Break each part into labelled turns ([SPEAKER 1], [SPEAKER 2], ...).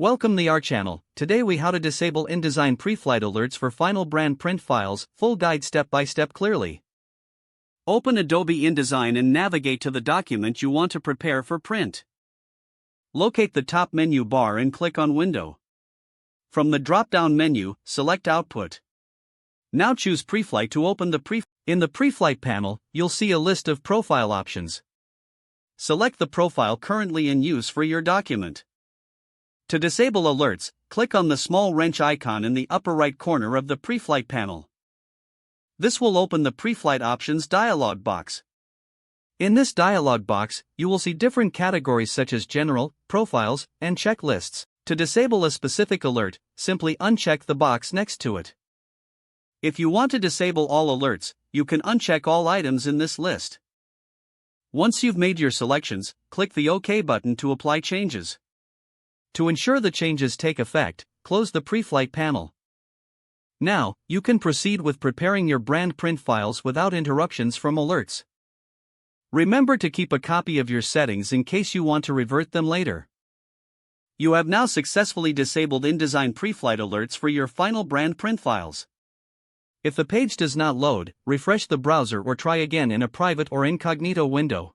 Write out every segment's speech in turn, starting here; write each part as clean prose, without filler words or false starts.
[SPEAKER 1] Welcome to our channel. Today we how to disable InDesign Preflight alerts for final brand print files, full guide step by step clearly. Open Adobe InDesign and navigate to the document you want to prepare for print. Locate the top menu bar and click on Window. From the drop-down menu, select Output. Now choose Preflight to open the Preflight. In the Preflight panel, you'll see a list of profile options. Select the profile currently in use for your document. To disable alerts, click on the small wrench icon in the upper right corner of the Preflight panel. This will open the Preflight Options dialog box. In this dialog box, you will see different categories such as General, Profiles, and Checklists. To disable a specific alert, simply uncheck the box next to it. If you want to disable all alerts, you can uncheck all items in this list. Once you've made your selections, click the OK button to apply changes. To ensure the changes take effect, close the Preflight panel. Now, you can proceed with preparing your brand print files without interruptions from alerts. Remember to keep a copy of your settings in case you want to revert them later. You have now successfully disabled InDesign Preflight alerts for your final brand print files. If the page does not load, refresh the browser or try again in a private or incognito window.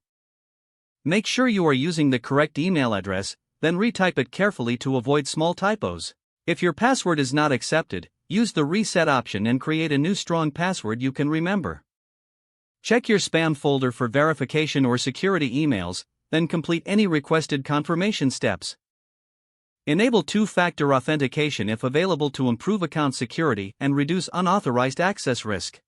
[SPEAKER 1] Make sure you are using the correct email address, then retype it carefully to avoid small typos. If your password is not accepted, use the reset option and create a new strong password you can remember. Check your spam folder for verification or security emails, then complete any requested confirmation steps. Enable two-factor authentication if available to improve account security and reduce unauthorized access risk.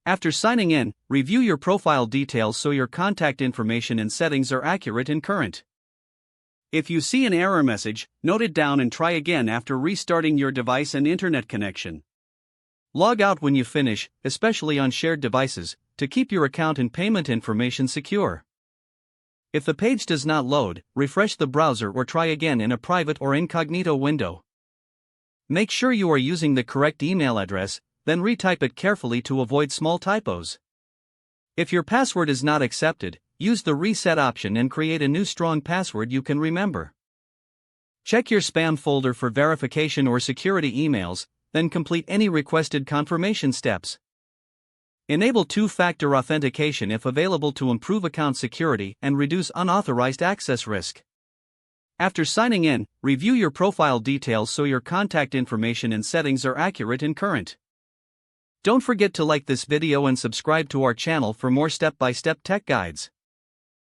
[SPEAKER 1] After signing in, review your profile details so your contact information and settings are accurate and current. If you see an error message, note it down and try again after restarting your device and internet connection. Log out when you finish, especially on shared devices, to keep your account and payment information secure. If the page does not load, refresh the browser or try again in a private or incognito window. Make sure you are using the correct email address, then retype it carefully to avoid small typos. If your password is not accepted, use the reset option and create a new strong password you can remember. Check your spam folder for verification or security emails, then complete any requested confirmation steps. Enable two-factor authentication if available to improve account security and reduce unauthorized access risk. After signing in, review your profile details so your contact information and settings are accurate and current. Don't forget to like this video and subscribe to our channel for more step-by-step tech guides.